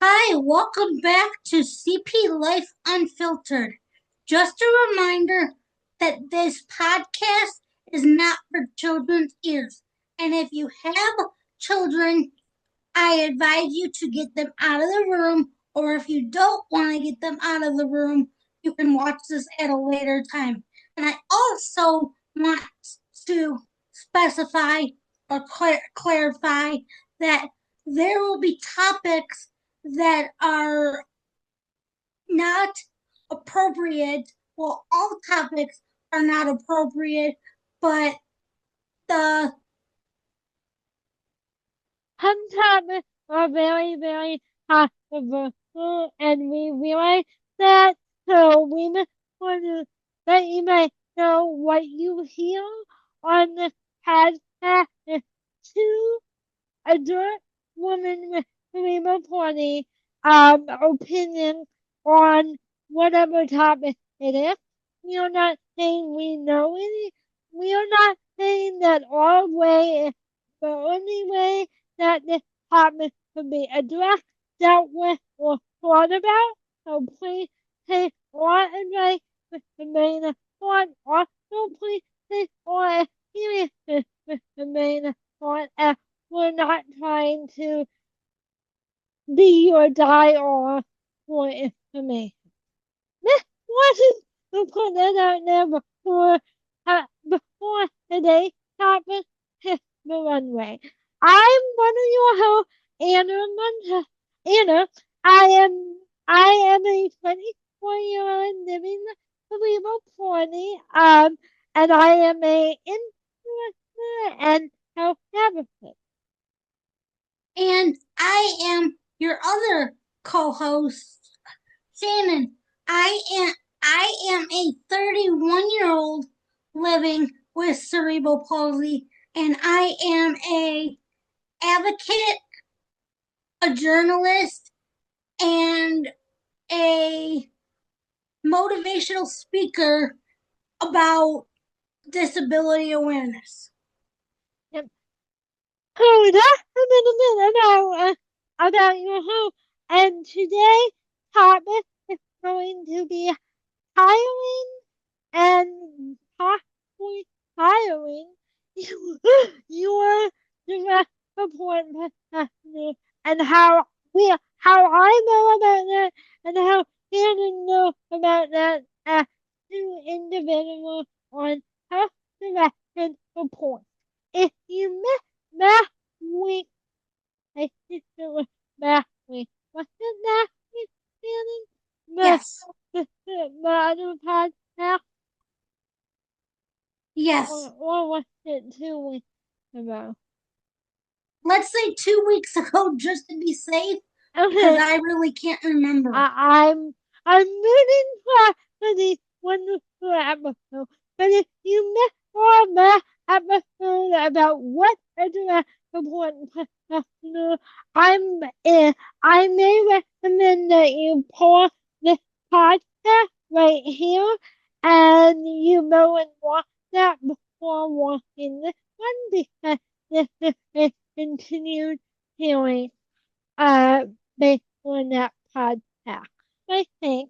Hi, welcome back to CP Life Unfiltered. Just a reminder that this podcast is not for children's ears. And if you have children, I advise you to get them out of the room, or if you don't want to get them out of the room, you can watch this at a later time. And I also want to specify or clarify that there will be topics that are not appropriate. Well, all topics are not appropriate, but the some topics are very, very controversial, and we realize that, so we just want to let you guys know what you hear on this podcast is two adult women with cerebral palsy opinions on whatever topic it is. We are not saying we know any. We are not saying that our way is the only way that this topic could be addressed, dealt with, or thought about. So please take our advice with the main of thought. Also, please take our experiences with the main of thought. We're not trying to be or die or for information. This wasn't to put that out there before today's topic hits the runway. I'm one of your hosts, Anna. I am a 24-year-old living cerebral palsy, and I am a influencer and health advocate. and I am your other co-host, Shannon. I am a 31-year-old living with cerebral palsy, and I am a advocate, a journalist, and a motivational speaker about disability awareness. Yep. So that's a little bit about your home. And today's topic is going to be hiring and possibly hiring your direct support professional, and how I know about that and how Shannon knows about that as two individuals on health directed support. If you missed last week, I think it was last week. Was it last week, Shannon? Yes. The other podcast? Yes. Or was it 2 weeks ago? Let's say 2 weeks ago, just to be safe, because Okay, I really can't remember. I'm rooting for the wonderful episode. But if you missed our last episode about what a direct support professional, I may recommend that you pause this podcast right here and you go and watch that before watching this one, because this is a continued hearing based on that podcast. I think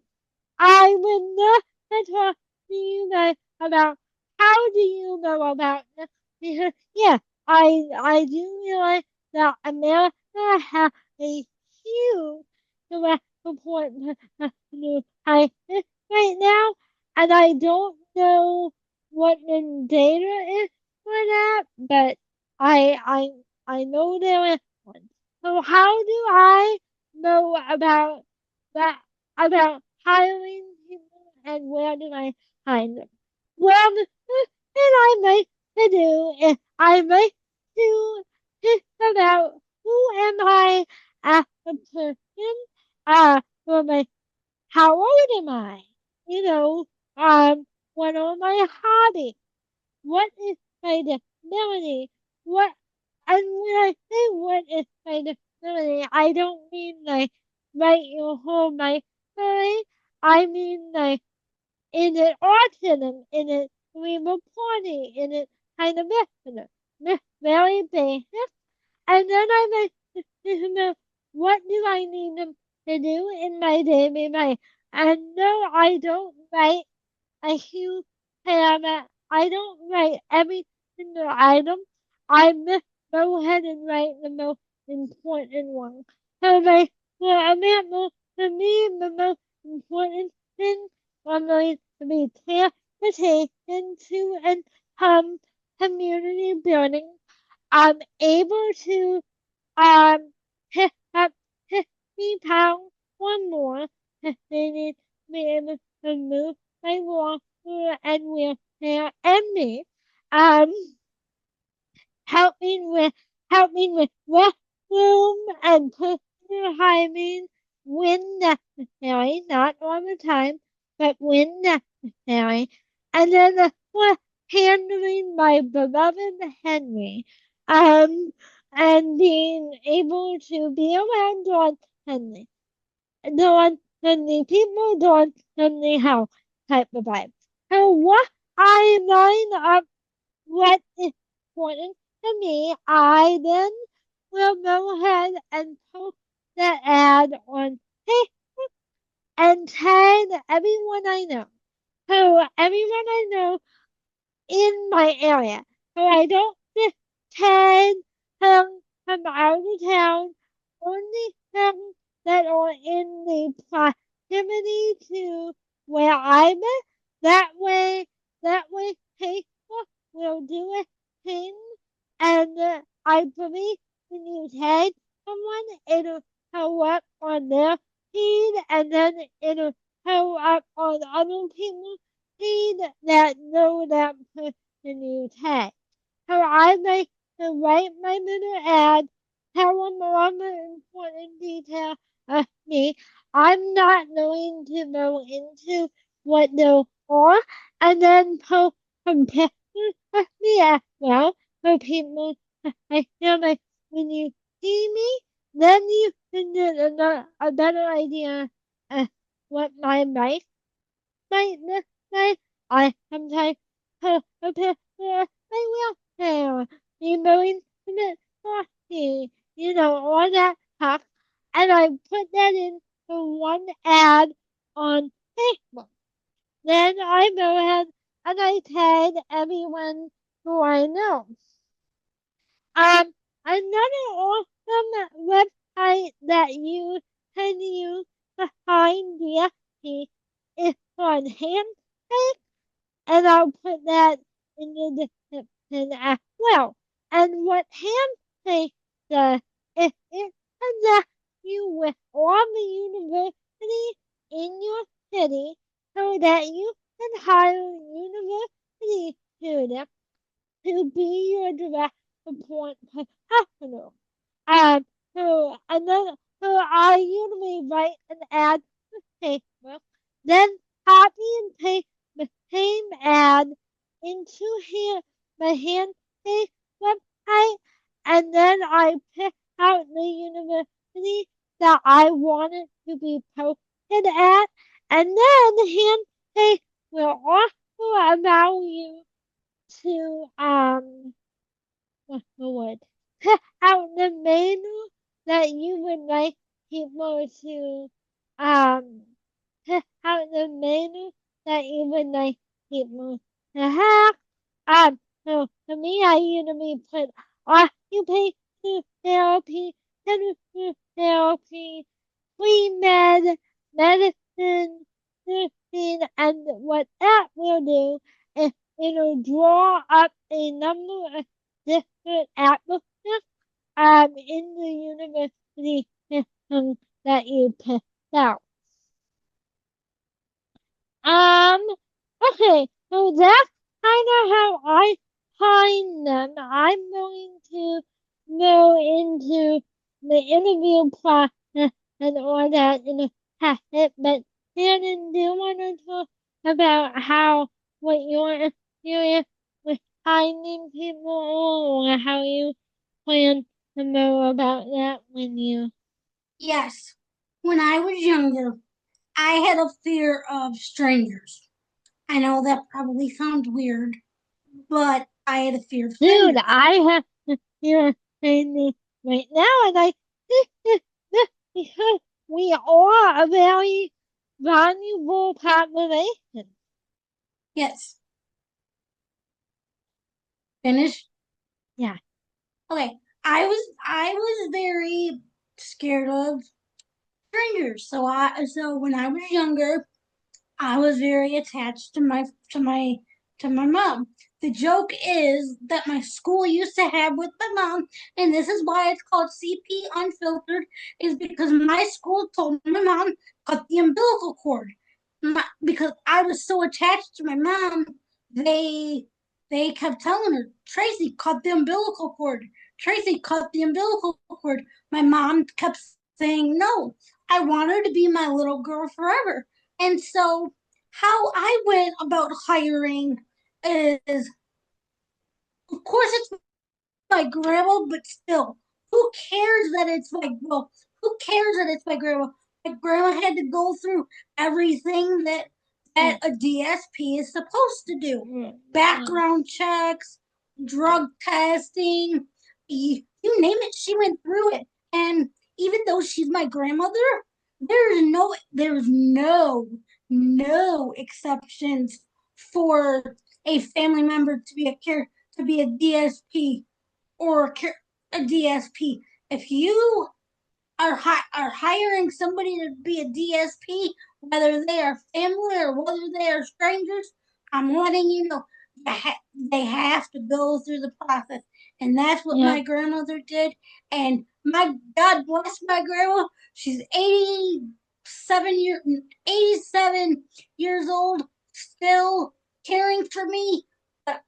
I would love to talk to you guys about how do you know about this, because yeah, I do realize that America has a huge direct support crisis right now, and I don't know what the data is for that, but I know there is one. So how do I know about that, about hiring people, and where do I find them? Well, the first thing I like to do is I like to think about who am I as a person, for my, how old am I? You know, what are my hobbies? What is my disability? What, and when I say what is my disability, I don't mean like right your whole life story. I mean like, is it autism? Is it cerebral palsy? Is it kind of this? This very basic. And then I like to what do I need to do in my daily life. And no, I don't write a huge paragraph. I don't write every single item. I just go ahead and write the most important one. So like, for example, for me, the most important thing was going to be transportation to and community building. I'm able to pick up 50 pounds or more. They need to be able to move my walker and wheelchair and me. Um, helping with restroom and personal hygiene when necessary, not all the time, but when necessary. And then for handling my beloved Henry, um, and being able to be around John Henry, John people, John Henry House type of vibe. So what I line up what is important to me, I then will go ahead and post that ad on Facebook and tag everyone I know. So everyone I know in my area. So I don't just tag them from out of town, only them that are in the proximity to where I live. That way Facebook will do a thing, and I believe when you tag someone, it'll show up on their feed, and then it'll show up on other people's feed that know that person you tag. So I like to write my little ad, tell them all the important details of me. I'm not going to go into what they are, and then post some pictures of me as well, so people, I feel like when you see me, then you can get a better idea of what my life might look like. I sometimes post a picture of my wheelchair, me going to the coffee, all that stuff, and I put that into one ad on Facebook. Then I go ahead and I tag everyone who I know. Another awesome website that you can use to find DSP is on Handshake, and I'll put that in the description as well. And what Handshake does is it connects you with all the universities in your city so that you can hire university students to be your direct support professional. Um, so I usually write an ad to Facebook, then copy and paste the same ad into the Handshake website, and then I pick out the university that I want it to be posted at, and then the Handshake will also allow you to what's the word? Pick out the menu that you would like people to um pick out the menu that you would like people to have. So for me, I usually put occupation therapy, chemistry therapy, pre-med, medicine, nursing, and what that will do is it'll draw up a number of different applicants in the university system that you picked out. Um, okay, so that's kind of how I find them. I'm going to go into the interview process and all that in a second, but Shannon, do you want to talk about what your experience with finding people or how you plan to know about that when you... Yes. When I was younger, I had a fear of strangers. I know that probably sounds weird, but I had a fear of Dude, strangers. I have to hear me right now, and I we are a very valuable population. Yes. Finish? Yeah. Okay. I was very scared of strangers. So when I was younger, I was very attached to my mom. The joke is that my school used to have with my mom, and this is why it's called CP Unfiltered, is because my school told my mom cut the umbilical cord. Because I was so attached to my mom, they they kept telling her, Tracy, cut the umbilical cord. Tracy, cut the umbilical cord. My mom kept saying no. I want her to be my little girl forever. And so how I went about hiring is, of course, it's my grandma, but still, who cares that it's my well? Who cares that it's my grandma? My grandma had to go through everything that a DSP is supposed to do: background checks, drug testing, you name it. She went through it, and even though she's my grandmother, there's no exceptions for a family member to be a DSP or a DSP. If you are hiring somebody to be a DSP, whether they are family or whether they are strangers, I'm letting you know they have to go through the process, and that's what Yeah. my grandmother did. And my God bless my grandma. She's 87 years old, still caring for me. But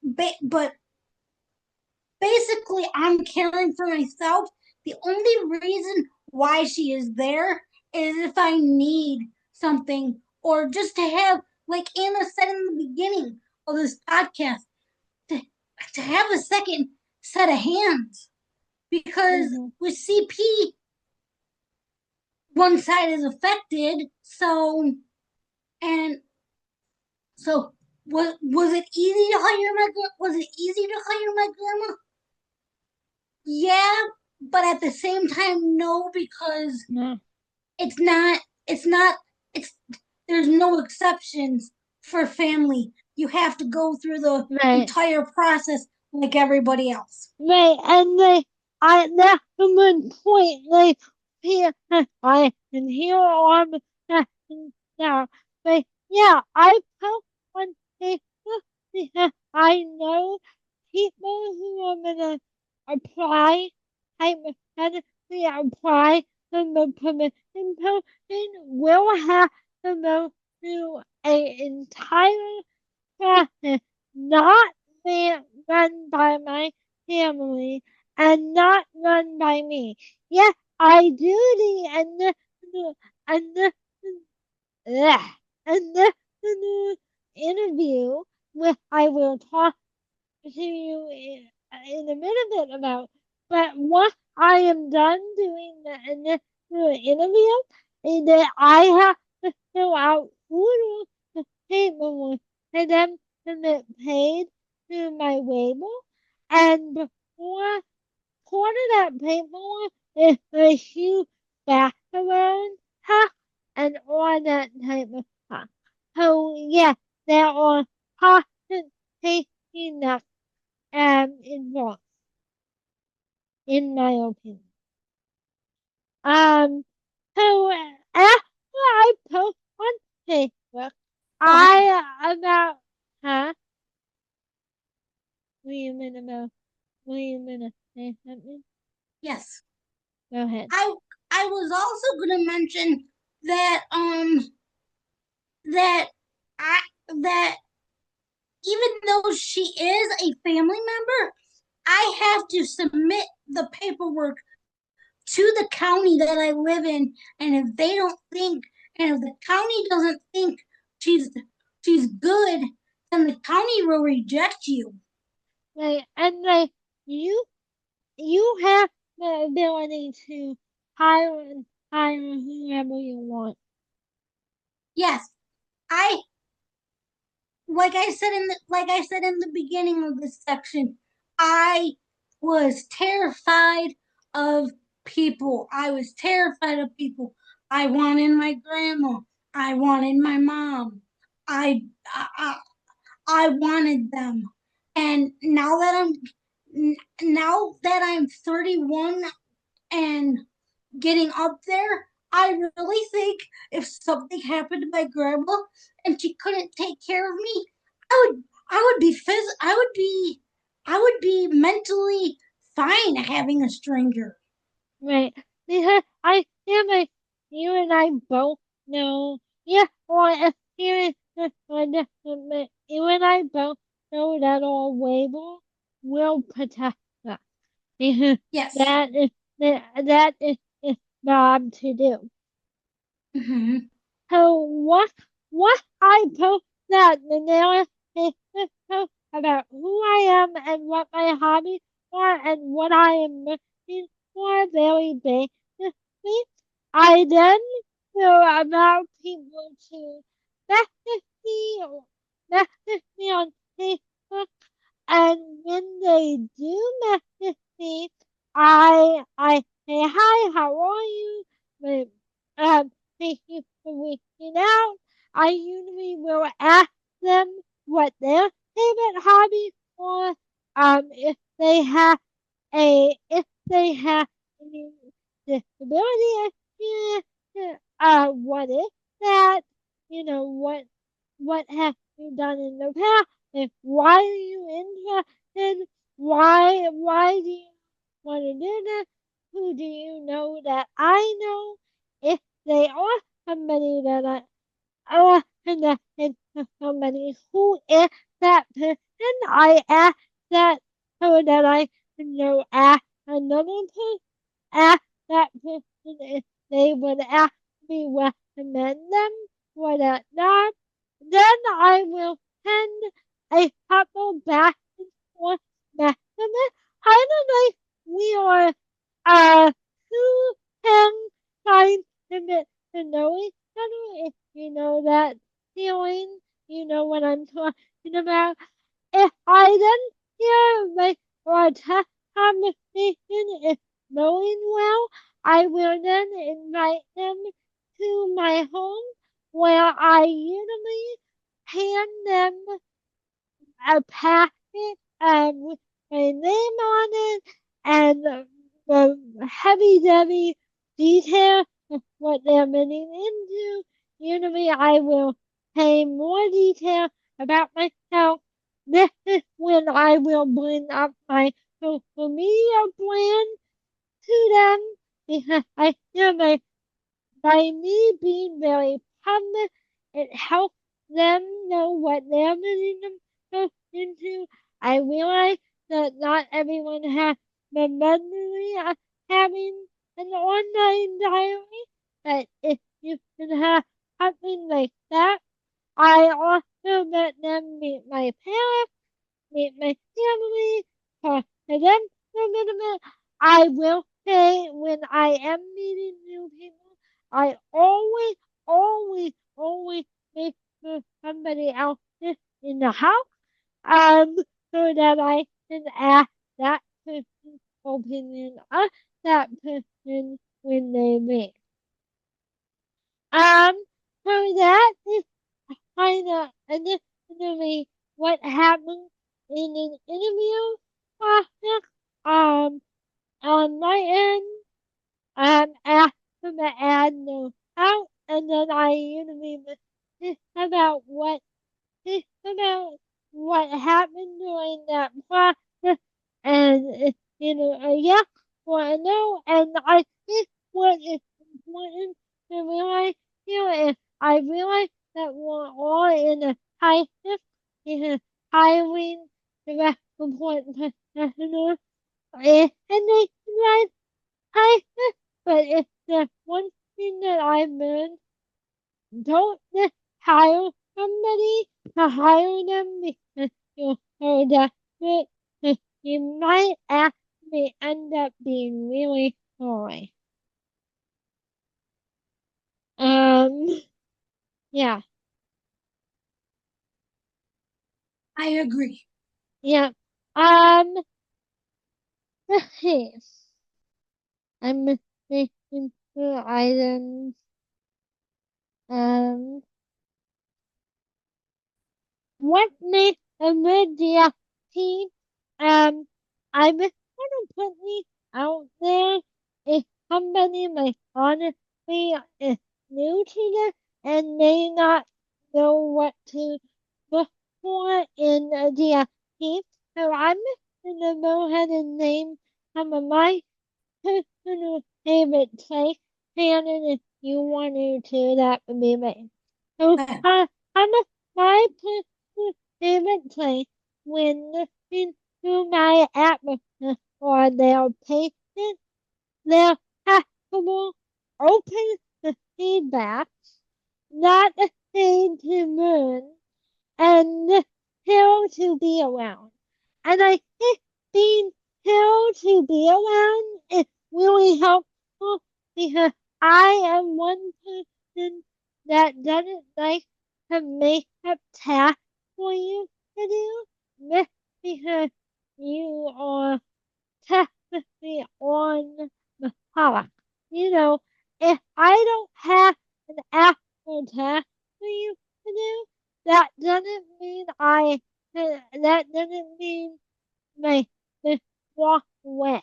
basically, I'm caring for myself. The only reason why she is there is if I need something, or just to have, like Anna said in the beginning of this podcast, to, to have a second set of hands. Because Mm-hmm. with CP, one side is affected. And so was it easy to hire my grandma? Yeah, but at the same time, no, because No. it's not, it's not, it's, there's no exceptions for family. You have to go through the Right. entire process like everybody else. Right. And that's a good point. Here, and here on now. But yeah, I post on Facebook because I know people who are gonna apply, hypothetically apply for the permission posting will have to go through an entire process, not run by my family and not run by me. Yes, I do and the, and the interview, which I will talk to you in a minute about. But what I am done doing the interview is that I have to fill out all the paperwork and then submit paid to my Waiver. And before part of that paperwork is a huge background check and all that type of stuff. So yeah, there are constant taking that involved, in my opinion. Um, so after I post on Facebook, Go ahead. about huh? Wait a minute about wait a minute. Say something. Yes. Go ahead. I was also gonna mention that that I that even though she is a family member, I have to submit the paperwork to the county that I live in, and if the county doesn't think she's she's good, then the county will reject you. And you you have the ability to hire whoever you want. Yes, I like I said in the beginning of this section, I was terrified of people. I was terrified of people. I wanted my grandma. I wanted my mom. I, I, I wanted them. And now that I'm 31 and getting up there, I really think if something happened to my grandma and she couldn't take care of me, I would be mentally fine having a stranger. Right. Because I feel like you and I both know, yeah, or you and I both know that our Waiver will protect us. Because Yes. that is Bob to do. Hmm. So what I post that the narrative is about who I am and what my hobbies are and what I am looking for very basically. I then will allow people to message me or message me on Facebook, and when they do message me, I say hi, how are you? But, thank you for reaching out. I usually will ask them what their favorite hobbies are. If they have any disability experience, what is that? You know, what have you done in the past? And why are you interested? Why do you want to do this? Who do you know that I know? If they are somebody that connected to somebody who is that person, I ask that so that I know ask another person, ask that person if they would actually recommend them for that job. Then I will send a couple back and forth messages. Kind of like we are two hands trying to get to know each other. If you know that feeling, you know what I'm talking about. If I then hear like or text conversation is going well, I will then invite them to my home where I usually hand them a packet with my name on it and the heavy debby detail of what they're getting into. Usually I will say more detail about myself. This is when I will bring up my social media brand to them because I feel like by me being very public, it helps them know what they're getting themselves into. I realize that not everyone has the luxury of having an online diary, but if you can have something like that, I also let them meet my parents, meet my family, talk to them for a little bit. I will say when I am meeting new people, I always make sure somebody else is in the house, um, so that I can ask that person's opinion of that person when they leave. Um, so that is kind of initially what happens in an interview process. Um, on my end, after the ad goes out, and then I usually think about what happened during that process, and you know, a yes or a no, and I think what is important to realize here is I realize that we're all in a crisis because hiring the rest important professionals and they realize crisis, but it's the one thing that I've learned, don't just hire somebody to hire them because you're so desperate. 'Cause you might actually end up being really sorry. Um, yeah, I agree. yeah. Um, let's see. I'm making sure items. Um, what makes a media team? I'm gonna put me out there. If somebody like honestly is new to this and may not know what to look for in a team, so I'm gonna go ahead and name some of my personal favorite place. Shannon, if you wanted to, that would be me. So, Okay. I'm my personal favorite place when listening to my atmosphere or their patient, their possible open to feedback, not afraid to learn, and hell to be around. And I think being hell to be around is really helpful because I am one person that doesn't like to make up tasks for you to do just because you are technically on the clock. You know, if I don't have an actual task for you to do, that doesn't mean that doesn't mean like just walk away.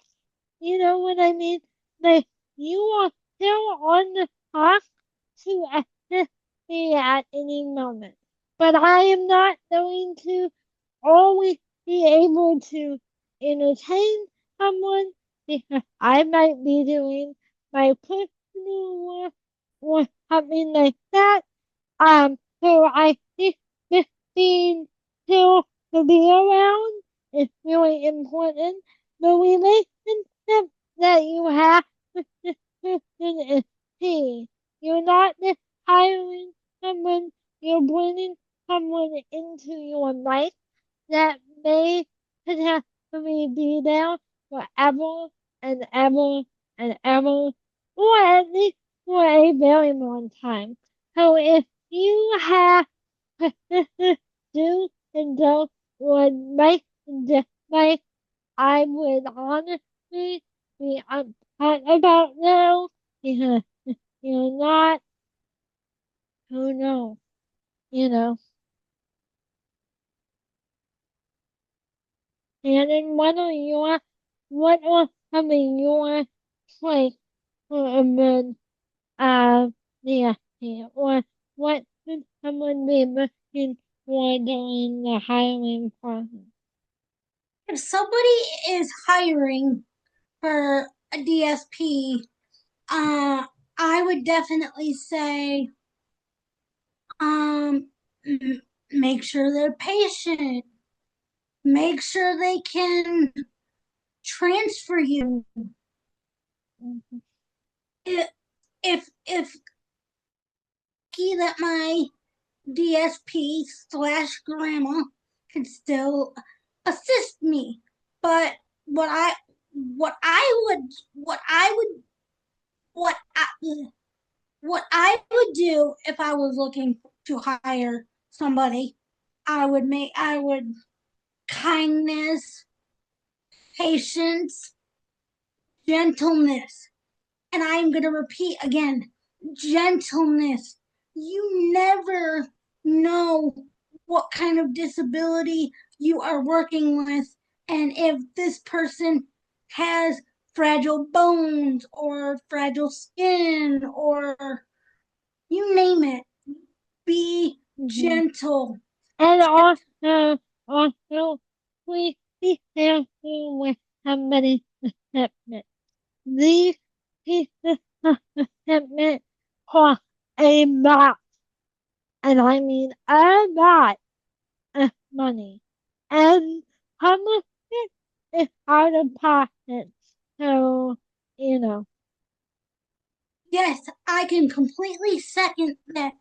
You know what I mean? Like you are still on the clock to assist me at any moment. But I am not going to always be able to entertain someone because I might be doing my personal work or something like that. So I think just being still to be around is really important. The relationship that you have with this person is key. You're not just hiring someone, you're bringing someone into your life that may potentially be there forever and ever and ever, or at least for a very long time. So if you have persistent do and don't would make and dislike, I would honestly be upfront about now because you're not who knows, you know. And then what are some of your traits for a good yeah, yeah, or what should someone be looking for during the hiring process? If somebody is hiring for a DSP, I would definitely say, um, make sure they're patient. Make sure they can transfer you. Mhm. If that my DSP slash grandma can still assist me, but what I what I would what I would what I, what I would do if I was looking to hire somebody, I would kindness, patience, gentleness. And I'm going to repeat again, gentleness. You never know what kind of disability you are working with, and if this person has fragile bones or fragile skin or you name it, be Mhm. gentle. And also, please be careful with somebody's equipment. These pieces of equipment cost a lot, and I mean a lot of money. And some of it is out of pocket. So, you know. Yes, I can completely second that.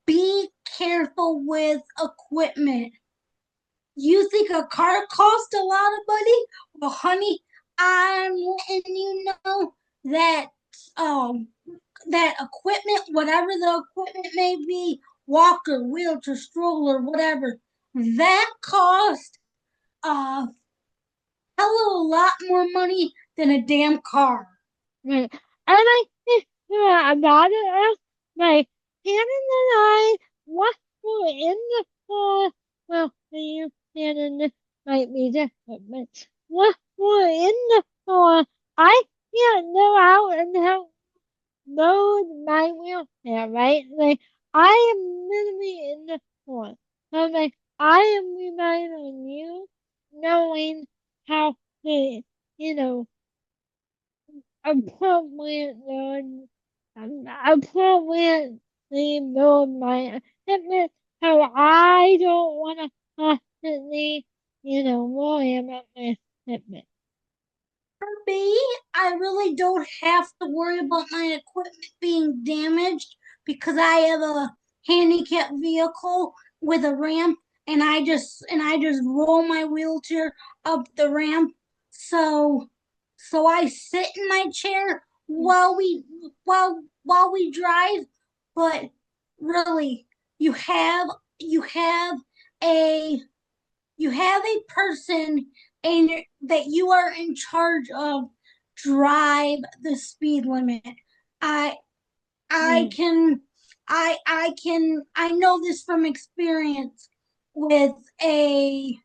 Be careful with equipment. You think a car costs a lot of money? Well, honey, I'm letting you know that um that equipment, whatever the equipment may be, walker, wheelchair, stroller, whatever, that costs a hell of a lot more money than a damn car. Right. And I think about it, right? Shannon and I were in the car. Well, you, Shannon, might be different, but we're in the car. I can't go out and help load my wheelchair, right? Like, I am literally in the car. So, like, I am relying on you knowing how to, you know, appropriately appropriately build my equipment so I don't want to constantly, worry about my equipment. For me, I really don't have to worry about my equipment being damaged because I have a handicapped vehicle with a ramp and I just roll my wheelchair up the ramp. So I sit in my chair while we drive, but really you have you have a you have a person and that you are in charge of drive the speed limit. I I Right, can I know this from experience with a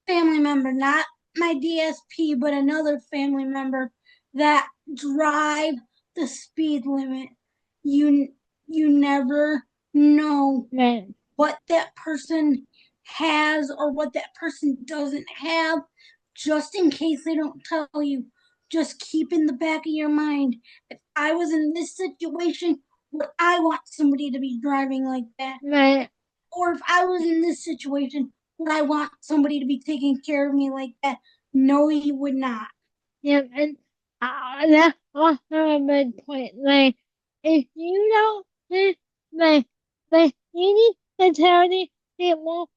family member, not my DSP, but another family member that drive the speed limit. You you never know right, what that person has or what that person doesn't have, just in case they don't tell you. Just keep in the back of your mind, if I was in this situation, would I want somebody to be driving like that? right. Or if I was in this situation, would I want somebody to be taking care of me like that? No, you would not. Yeah, and that's also a good point. Like, if you don't think, like, you need to tell these people,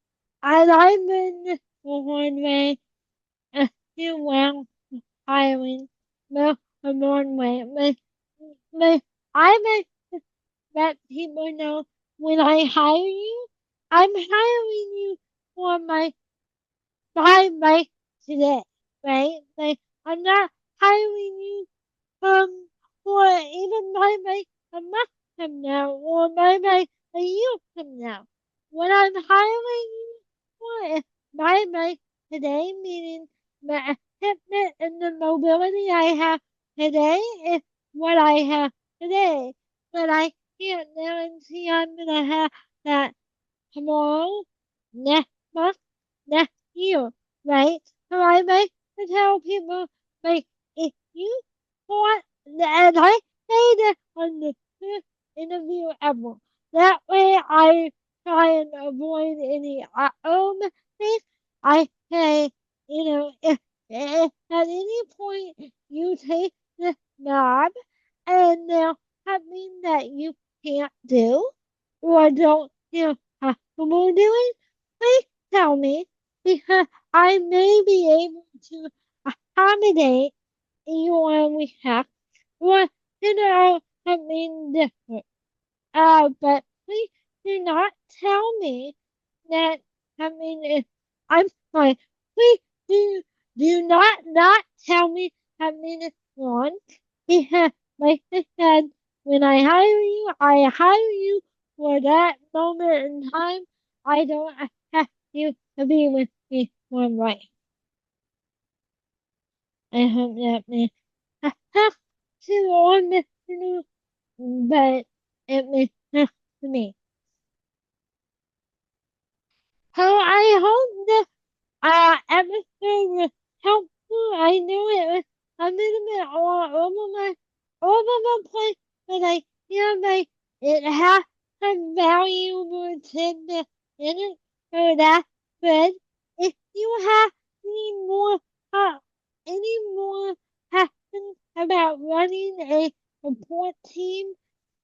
as I've been before, like, you well, hiring, well, a one way, like, I make let people know when I hire you, I'm hiring you for my today, right? Like, I'm not hiring you for even my a month from now or my a year from now. What I'm hiring you for is my today, meaning the equipment and the mobility I have today is what I have today. But I can't guarantee I'm gonna have that tomorrow, next month, next year, right? So I like to tell people, like, if you want, and I say this on the first interview ever, that way I try and avoid any mistakes. I say, if at any point you take this job and there's something that you can't do or don't feel comfortable doing, please tell me because I may be able to accommodate your request or figure out something different. But please do not tell me that something is, I'm sorry, please do, do not tell me something is wrong because, like I said, when I hire you for that moment in time. I don't expect you to be with me for life. I hope that makes too long, Mr. New, but it makes sense to me. So I hope this episode was helpful. I know it was a little bit all over the place, but I feel like it has some valuable tidbits in it, so that's good. If you have uh, any more questions about running a support team,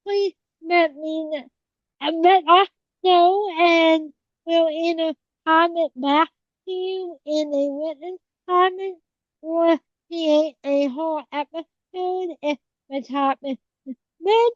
please let me know. Let us know and we'll either comment back to you in a written comment or create a whole episode if the topic is good.